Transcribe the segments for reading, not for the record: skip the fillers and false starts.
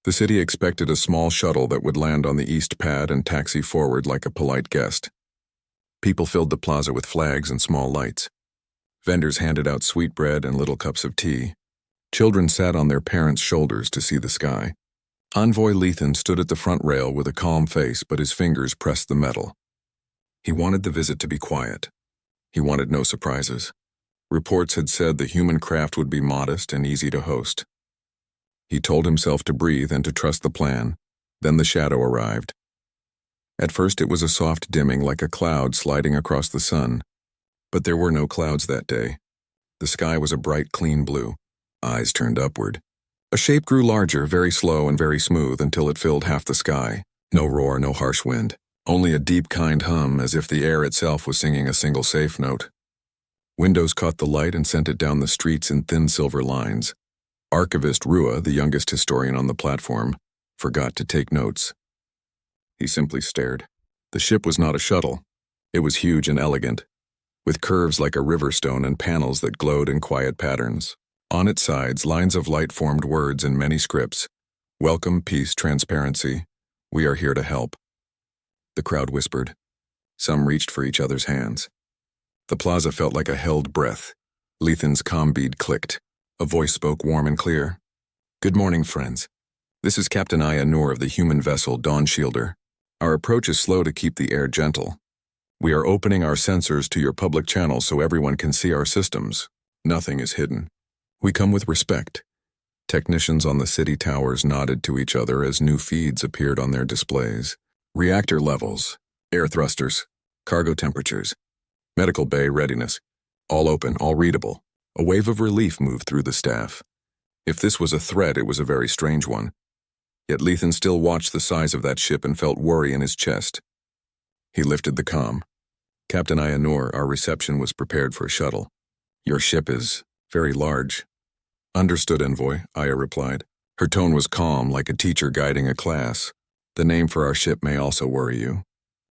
The city expected a small shuttle that would land on the east pad and taxi forward like a polite guest. People filled the plaza with flags and small lights. Vendors handed out sweetbread and little cups of tea. Children sat on their parents' shoulders to see the sky. Envoy Lethan stood at the front rail with a calm face, but his fingers pressed the metal. He wanted the visit to be quiet. He wanted no surprises. Reports had said the human craft would be modest and easy to host. He told himself to breathe and to trust the plan. Then the shadow arrived. At first it was a soft dimming like a cloud sliding across the sun. But there were no clouds that day. The sky was a bright, clean blue. Eyes turned upward. A shape grew larger, very slow and very smooth until it filled half the sky. No roar, no harsh wind. Only a deep, kind hum, as if the air itself was singing a single safe note. Windows caught the light and sent it down the streets in thin silver lines. Archivist Rua, the youngest historian on the platform, forgot to take notes. He simply stared. The ship was not a shuttle. It was huge and elegant, with curves like a river stone and panels that glowed in quiet patterns. On its sides, lines of light formed words in many scripts. Welcome, peace, transparency. We are here to help. The crowd whispered. Some reached for each other's hands. The plaza felt like a held breath. Lethan's comm bead clicked. A voice spoke warm and clear. Good morning, friends. This is Captain Aya Noor of the human vessel Dawn Shielder. Our approach is slow to keep the air gentle. We are opening our sensors to your public channel so everyone can see our systems. Nothing is hidden. We come with respect. Technicians on the city towers nodded to each other as new feeds appeared on their displays. Reactor levels, air thrusters, cargo temperatures, medical bay readiness. All open, all readable. A wave of relief moved through the staff. If this was a threat, it was a very strange one. Yet Lethan still watched the size of that ship and felt worry in his chest. He lifted the comm. Captain Aya Noor, our reception was prepared for a shuttle. Your ship is very large. Understood, Envoy, Aya replied. Her tone was calm, like a teacher guiding a class. The name for our ship may also worry you.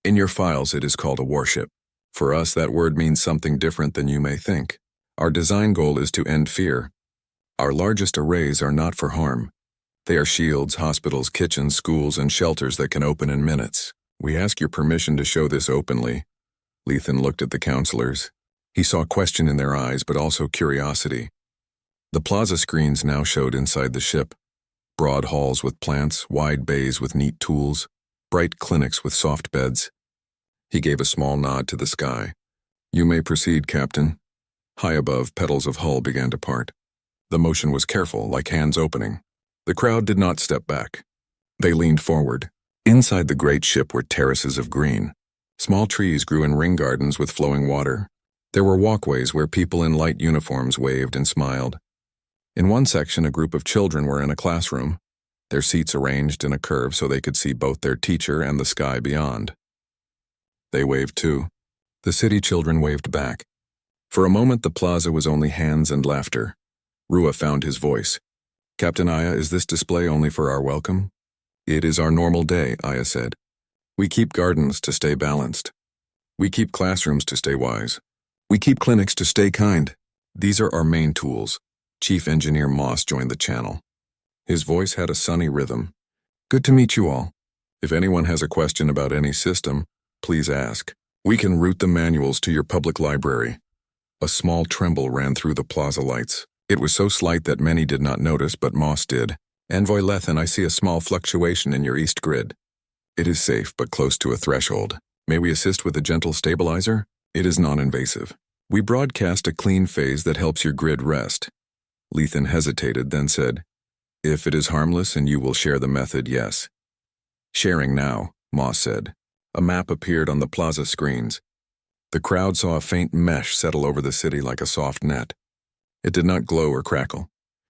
In your files, it is called a warship. For us, that word means something different than you may think. Our design goal is to end fear. Our largest arrays are not for harm. They are shields, hospitals, kitchens, schools, and shelters that can open in minutes. We ask your permission to show this openly. Lethan looked at the counselors. He saw question in their eyes, but also curiosity. The plaza screens now showed inside the ship. Broad halls with plants, wide bays with neat tools, bright clinics with soft beds. He gave a small nod to the sky. You may proceed, Captain. High above, petals of hull began to part. The motion was careful, like hands opening. The crowd did not step back. They leaned forward. Inside the great ship were terraces of green. Small trees grew in ring gardens with flowing water. There were walkways where people in light uniforms waved and smiled. In one section, a group of children were in a classroom, their seats arranged in a curve so they could see both their teacher and the sky beyond. They waved too. The city children waved back. For a moment, the plaza was only hands and laughter. Rua found his voice. Captain Aya, is this display only for our welcome? It is our normal day, Aya said. We keep gardens to stay balanced. We keep classrooms to stay wise. We keep clinics to stay kind. These are our main tools. Chief Engineer Moss joined the channel. His voice had a sunny rhythm. Good to meet you all. If anyone has a question about any system, please ask. We can route the manuals to your public library. A small tremble ran through the plaza lights. It was so slight that many did not notice, but Moss did. Envoy Lethan, I see a small fluctuation in your east grid. It is safe, but close to a threshold. May we assist with a gentle stabilizer? It is non-invasive. We broadcast a clean phase that helps your grid rest. Lethan hesitated, then said, If it is harmless and you will share the method, yes. Sharing now, Moss said. A map appeared on the plaza screens. The crowd saw a faint mesh settle over the city like a soft net. It did not glow or crackle.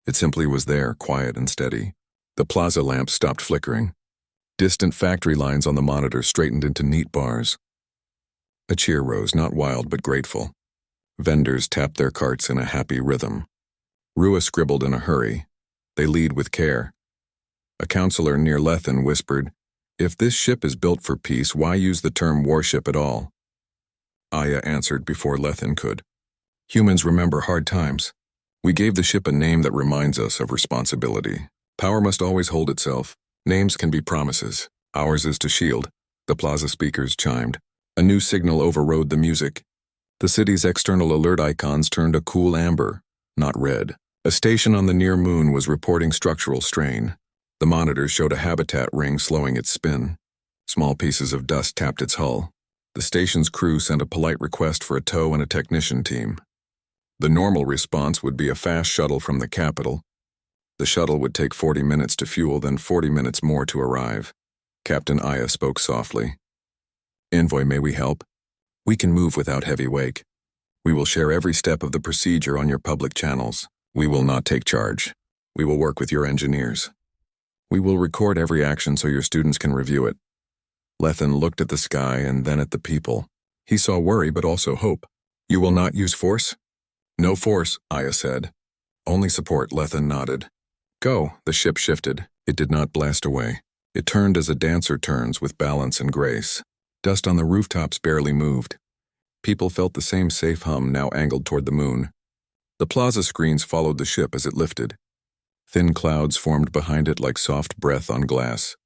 It simply was there, quiet and steady. The plaza lamps stopped flickering. Distant factory lines on the monitor straightened into neat bars. A cheer rose, not wild but grateful. Vendors tapped their carts in a happy rhythm. Rua scribbled in a hurry. They lead with care. A counselor near Lethan whispered, If this ship is built for peace, why use the term warship at all? Aya answered before Lethan could. Humans remember hard times. We gave the ship a name that reminds us of responsibility. Power must always hold itself. Names can be promises. Ours is to shield. The plaza speakers chimed. A new signal overrode the music. The city's external alert icons turned a cool amber, not red. A station on the near moon was reporting structural strain. The monitors showed a habitat ring slowing its spin. Small pieces of dust tapped its hull. The station's crew sent a polite request for a tow and a technician team. The normal response would be a fast shuttle from the capital. The shuttle would take 40 minutes to fuel, then 40 minutes more to arrive. Captain Aya spoke softly. "Envoy, may we help? We can move without heavy wake. We will share every step of the procedure on your public channels. We will not take charge. We will work with your engineers. We will record every action so your students can review it." Lethan looked at the sky and then at the people. He saw worry but also hope. "You will not use force?" "No force," Aya said. "Only support," Lethan nodded. "Go." The ship shifted. It did not blast away. It turned as a dancer turns, with balance and grace. Dust on the rooftops barely moved. People felt the same safe hum, now angled toward the moon. The plaza screens followed the ship as it lifted. Thin clouds formed behind it like soft breath on glass.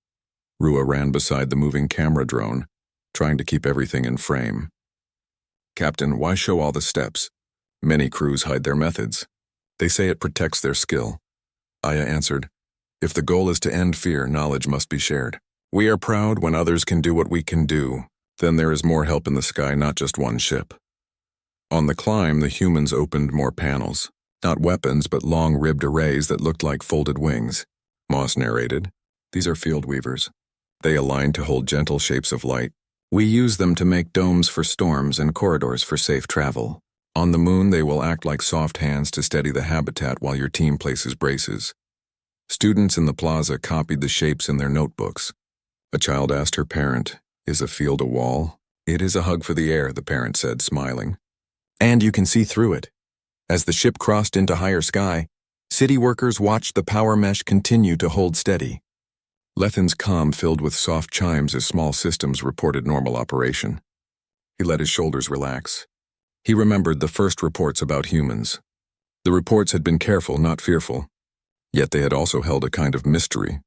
Rua ran beside the moving camera drone, trying to keep everything in frame. "Captain, why show all the steps? Many crews hide their methods. They say it protects their skill." Aya answered, "If the goal is to end fear, knowledge must be shared. We are proud when others can do what we can do. Then there is more help in the sky, not just one ship." On the climb, the humans opened more panels. Not weapons, but long-ribbed arrays that looked like folded wings. Moss narrated, "These are field weavers. They align to hold gentle shapes of light. We use them to make domes for storms and corridors for safe travel. On the moon, they will act like soft hands to steady the habitat while your team places braces." Students in the plaza copied the shapes in their notebooks. A child asked her parent, "Is a field a wall?" "It is a hug for the air," the parent said, smiling. "And you can see through it." As the ship crossed into higher sky, city workers watched the power mesh continue to hold steady. Lethan's comm filled with soft chimes as small systems reported normal operation. He let his shoulders relax. He remembered the first reports about humans. The reports had been careful, not fearful. Yet they had also held a kind of mystery.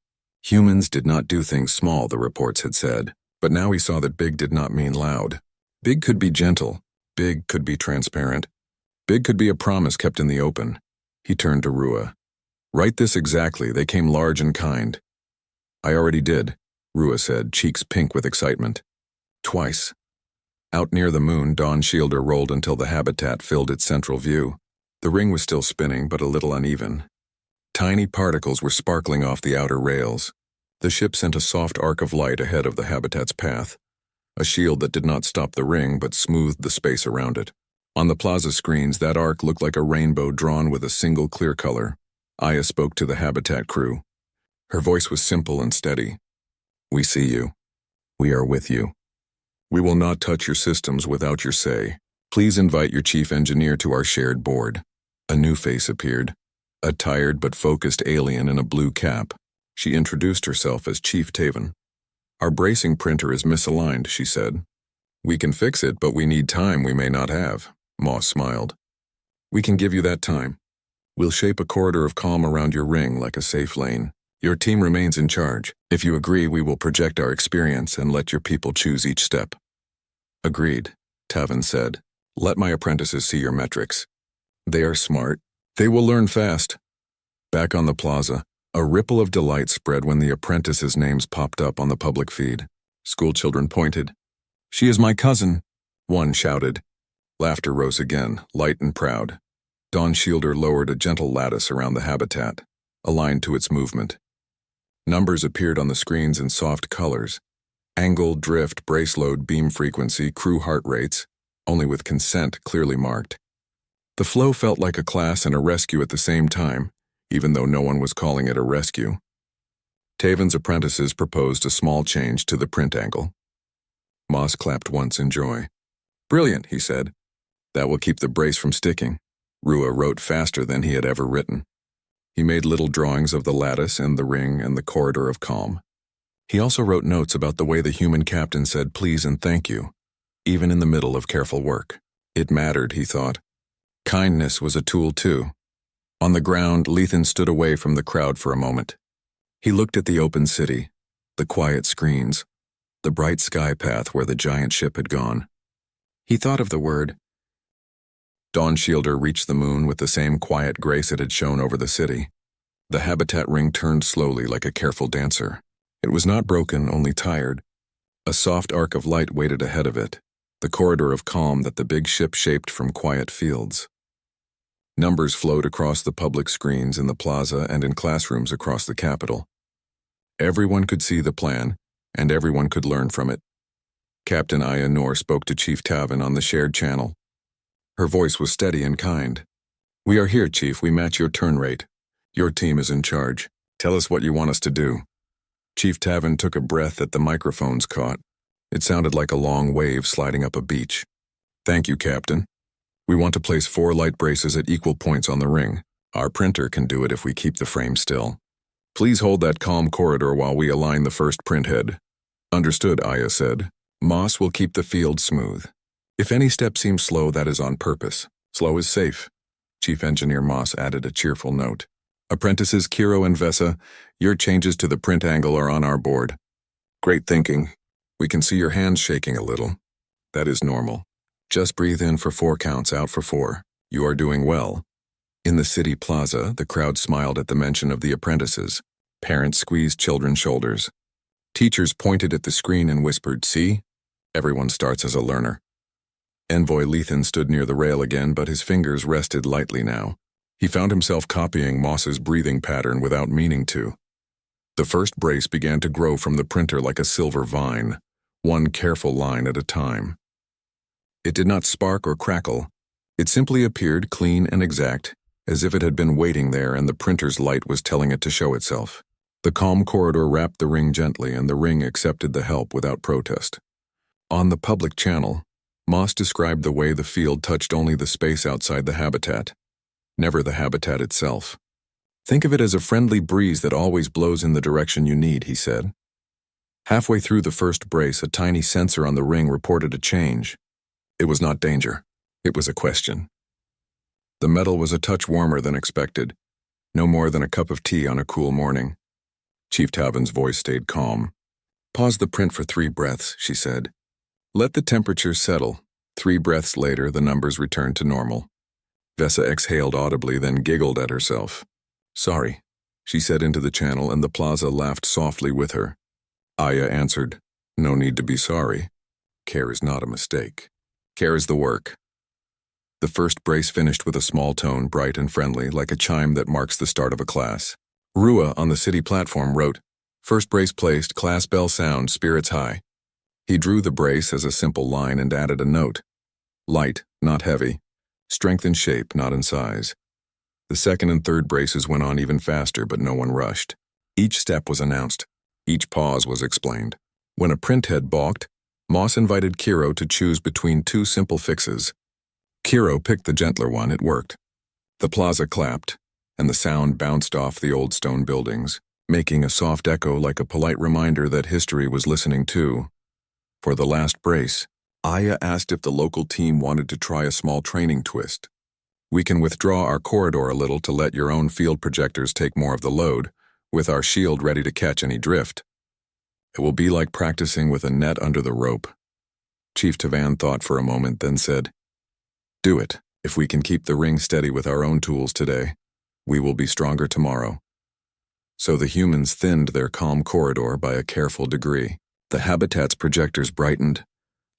Humans did not do things small, the reports had said. But now he saw that big did not mean loud. Big could be gentle. Big could be transparent. Big could be a promise kept in the open. He turned to Rua. "Write this exactly. They came large and kind." "I already did," Rua said, cheeks pink with excitement. "Twice." Out near the moon, Dawn Shielder rolled until the habitat filled its central view. The ring was still spinning, but a little uneven. Tiny particles were sparkling off the outer rails. The ship sent a soft arc of light ahead of the habitat's path, a shield that did not stop the ring but smoothed the space around it. On the plaza screens, that arc looked like a rainbow drawn with a single clear color. Aya spoke to the habitat crew. Her voice was simple and steady. "We see you. We are with you. We will not touch your systems without your say. Please invite your chief engineer to our shared board." A new face appeared, a tired but focused alien in a blue cap. She introduced herself as Chief Taven. "Our bracing printer is misaligned," she said. "We can fix it, but we need time we may not have." Moss smiled. "We can give you that time. We'll shape a corridor of calm around your ring like a safe lane. Your team remains in charge. If you agree, we will project our experience and let your people choose each step." "Agreed," Taven said. "Let my apprentices see your metrics. They are smart. They will learn fast." Back on the plaza, a ripple of delight spread when the apprentices' names popped up on the public feed. Schoolchildren pointed. "She is my cousin," one shouted. Laughter rose again, light and proud. Dawn Shielder lowered a gentle lattice around the habitat, aligned to its movement. Numbers appeared on the screens in soft colors. Angle, drift, brace load, beam frequency, crew heart rates, only with consent clearly marked. The flow felt like a class and a rescue at the same time, even though no one was calling it a rescue. Taven's apprentices proposed a small change to the print angle. Moss clapped once in joy. "Brilliant," he said. "That will keep the brace from sticking." Rua wrote faster than he had ever written. He made little drawings of the lattice and the ring and the corridor of calm. He also wrote notes about the way the human captain said please and thank you, even in the middle of careful work. It mattered, he thought. Kindness was a tool too. On the ground, Lethan stood away from the crowd for a moment. He looked at the open city, the quiet screens, the bright sky path where the giant ship had gone. He thought of the word. Dawn Shielder reached the moon with the same quiet grace it had shown over the city. The habitat ring turned slowly like a careful dancer. It was not broken, only tired. A soft arc of light waited ahead of it, the corridor of calm that the big ship shaped from quiet fields. Numbers flowed across the public screens in the plaza and in classrooms across the capital. Everyone could see the plan, and everyone could learn from it. Captain Aya Noor spoke to Chief Tavin on the shared channel. Her voice was steady and kind. "We are here, Chief. We match your turn rate. Your team is in charge. Tell us what you want us to do." Chief Tavin took a breath that the microphones caught. It sounded like a long wave sliding up a beach. "Thank you, Captain. We want to place 4 light braces at equal points on the ring. Our printer can do it if we keep the frame still. Please hold that calm corridor while we align the first print head." "Understood," Aya said. "Moss will keep the field smooth. If any step seems slow, that is on purpose. Slow is safe." Chief Engineer Moss added a cheerful note. "Apprentices Kiro and Vesa, your changes to the print angle are on our board." "Great thinking. We can see your hands shaking a little. That is normal. Just breathe in for 4 counts, out for 4. You are doing well." In the city plaza, the crowd smiled at the mention of the apprentices. Parents squeezed children's shoulders. Teachers pointed at the screen and whispered, "See? Everyone starts as a learner." Envoy Lethan stood near the rail again, but his fingers rested lightly now. He found himself copying Moss's breathing pattern without meaning to. The first brace began to grow from the printer like a silver vine, one careful line at a time. It did not spark or crackle. It simply appeared clean and exact, as if it had been waiting there and the printer's light was telling it to show itself. The calm corridor wrapped the ring gently, and the ring accepted the help without protest. On the public channel, Moss described the way the field touched only the space outside the habitat, never the habitat itself. "Think of it as a friendly breeze that always blows in the direction you need," he said. Halfway through the first brace, a tiny sensor on the ring reported a change. It was not danger. It was a question. The metal was a touch warmer than expected, no more than a cup of tea on a cool morning. Chief Tavin's voice stayed calm. "Pause the print for 3 breaths," she said. "Let the temperature settle." 3 breaths later, the numbers returned to normal. Vesa exhaled audibly, then giggled at herself. "Sorry," she said into the channel, and the plaza laughed softly with her. Aya answered, "No need to be sorry. Care is not a mistake. Care is the work." The first brace finished with a small tone, bright and friendly, like a chime that marks the start of a class. Rua on the city platform wrote, "First brace placed, class bell sound, spirits high." He drew the brace as a simple line and added a note. Light, not heavy. Strength in shape, not in size. The second and third braces went on even faster, but no one rushed. Each step was announced. Each pause was explained. When a printhead balked, Moss invited Kiro to choose between 2 simple fixes. Kiro picked the gentler one. It worked. The plaza clapped, and the sound bounced off the old stone buildings, making a soft echo like a polite reminder that history was listening too. For the last brace, Aya asked if the local team wanted to try a small training twist. "We can withdraw our corridor a little to let your own field projectors take more of the load, with our shield ready to catch any drift. It will be like practicing with a net under the rope." Chief Tavan thought for a moment, then said, "Do it. If we can keep the ring steady with our own tools today, we will be stronger tomorrow." So the humans thinned their calm corridor by a careful degree. The habitat's projectors brightened,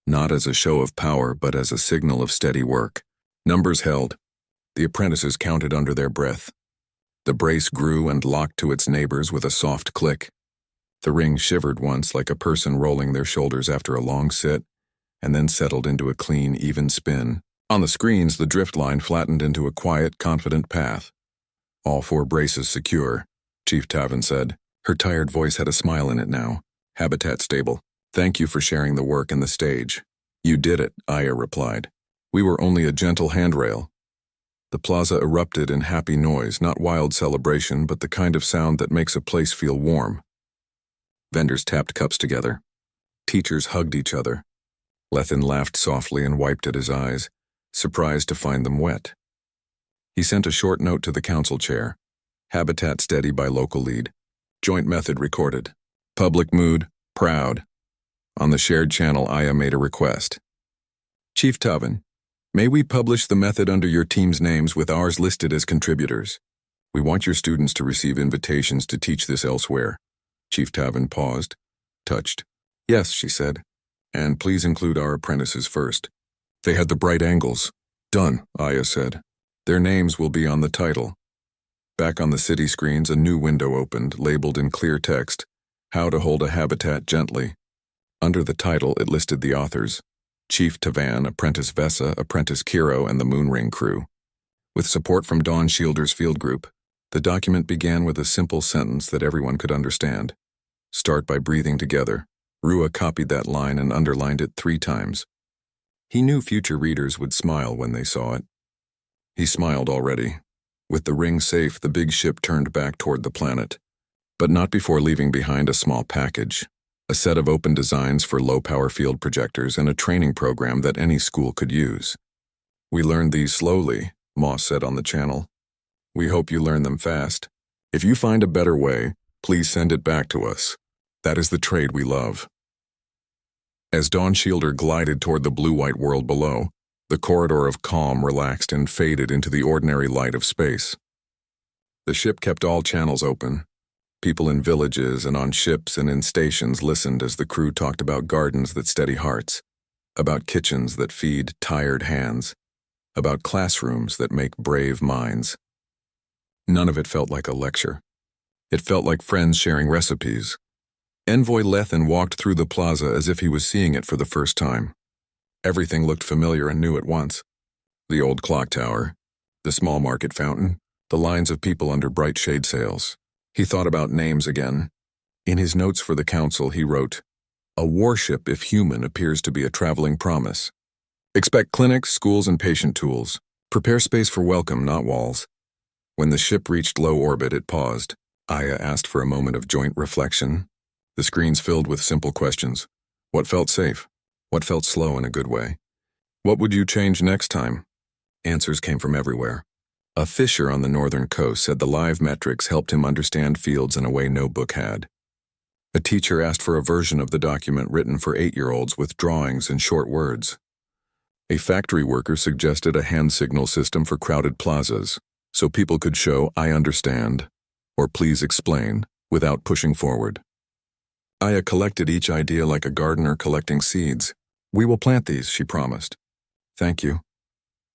not as a show of power, but as a signal of steady work. Numbers held. The apprentices counted under their breath. The brace grew and locked to its neighbors with a soft click. The ring shivered once like a person rolling their shoulders after a long sit, and then settled into a clean, even spin. On the screens, the drift line flattened into a quiet, confident path. "All 4 braces secure," Chief Tavin said. Her tired voice had a smile in it now. "Habitat stable. Thank you for sharing the work and the stage." "You did it," Aya replied. "We were only a gentle handrail." The plaza erupted in happy noise, not wild celebration, but the kind of sound that makes a place feel warm. Vendors tapped cups together. Teachers hugged each other. Lethan laughed softly and wiped at his eyes, surprised to find them wet. He sent a short note to the council chair. "Habitat steady by local lead. Joint method recorded. Public mood, proud. On the shared channel, Aya made a request. Chief Tavin, may we publish the method under your team's names with ours listed as contributors? We want your students to receive invitations to teach this elsewhere. Chief Tavin paused, touched. Yes, she said. And please include our apprentices first. They had the bright angles. Done, Aya said. Their names will be on the title. Back on the city screens, a new window opened, labeled in clear text, How to Hold a Habitat Gently. Under the title, it listed the authors, Chief Tavan, Apprentice Vessa, Apprentice Kiro, and the Moonring crew. With support from Dawn Shielder's field group, the document began with a simple sentence that everyone could understand. Start by breathing together. Rua copied that line and underlined it 3 times. He knew future readers would smile when they saw it. He smiled already. With the ring safe, the big ship turned back toward the planet, but not before leaving behind a small package, a set of open designs for low-power field projectors and a training program that any school could use. We learned these slowly, Moss said on the channel. We hope you learn them fast. If you find a better way, please send it back to us. That is the trade we love. As Dawn Shielder glided toward the blue-white world below, the corridor of calm relaxed and faded into the ordinary light of space. The ship kept all channels open. People in villages and on ships and in stations listened as the crew talked about gardens that steady hearts, about kitchens that feed tired hands, about classrooms that make brave minds. None of it felt like a lecture. It felt like friends sharing recipes. Envoy Lethan walked through the plaza as if he was seeing it for the first time. Everything looked familiar and new at once. The old clock tower, the small market fountain, the lines of people under bright shade sails. He thought about names again. In his notes for the council, he wrote, A warship, if human, appears to be a traveling promise. Expect clinics, schools, and patient tools. Prepare space for welcome, not walls. When the ship reached low orbit, it paused. Aya asked for a moment of joint reflection. The screens filled with simple questions. What felt safe? What felt slow in a good way? What would you change next time? Answers came from everywhere. A fisher on the northern coast said the live metrics helped him understand fields in a way no book had. A teacher asked for a version of the document written for 8-year-olds with drawings and short words. A factory worker suggested a hand signal system for crowded plazas, so people could show, I understand, or please explain, without pushing forward. Aya collected each idea like a gardener collecting seeds. We will plant these, she promised. Thank you.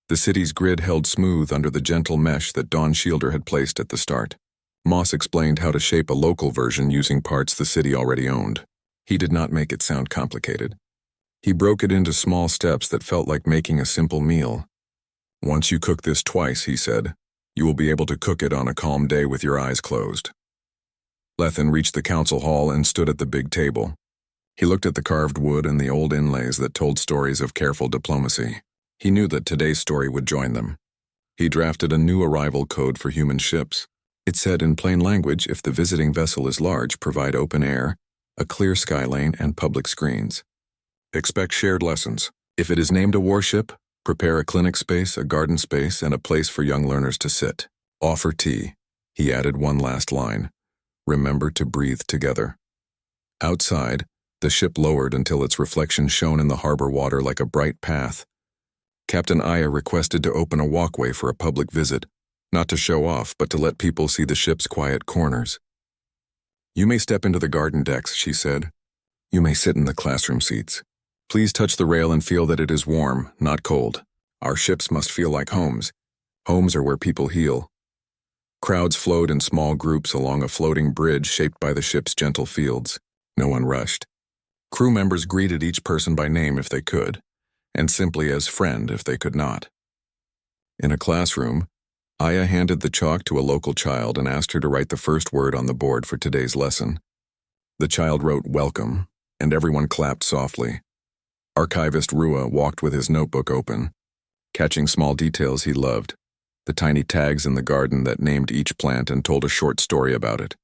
The city's grid held smooth under the gentle mesh that Dawn Shielder had placed at the start. Moss explained how to shape a local version using parts the city already owned. He did not make it sound complicated. He broke it into small steps that felt like making a simple meal. Once you cook this twice, he said, you will be able to cook it on a calm day with your eyes closed. Lethan reached the council hall and stood at the big table. He looked at the carved wood and the old inlays that told stories of careful diplomacy. He knew that today's story would join them. He drafted a new arrival code for human ships. It said in plain language, if the visiting vessel is large, provide open air, a clear sky lane, and public screens. Expect shared lessons. If it is named a warship, prepare a clinic space, a garden space, and a place for young learners to sit. Offer tea. He added one last line. Remember to breathe together. Outside, the ship lowered until its reflection shone in the harbor water like a bright path. Captain Aya requested to open a walkway for a public visit, not to show off, but to let people see the ship's quiet corners. You may step into the garden decks, she said. You may sit in the classroom seats. Please touch the rail and feel that it is warm, not cold. Our ships must feel like homes. Homes are where people heal. Crowds flowed in small groups along a floating bridge shaped by the ship's gentle fields. No one rushed. Crew members greeted each person by name if they could, and simply as friend if they could not. In a classroom, Aya handed the chalk to a local child and asked her to write the first word on the board for today's lesson. The child wrote welcome, and everyone clapped softly. Archivist Rua walked with his notebook open, catching small details he loved. The tiny tags in the garden that named each plant and told a short story about it.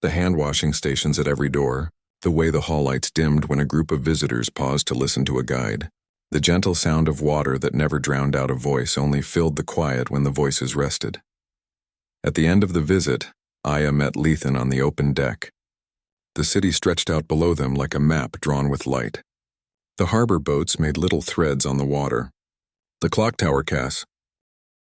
The hand-washing stations at every door, the way the hall lights dimmed when a group of visitors paused to listen to a guide. The gentle sound of water that never drowned out a voice only filled the quiet when the voices rested. At the end of the visit, Aya met Lethan on the open deck. The city stretched out below them like a map drawn with light. The harbor boats made little threads on the water. "The clock tower, Cass,"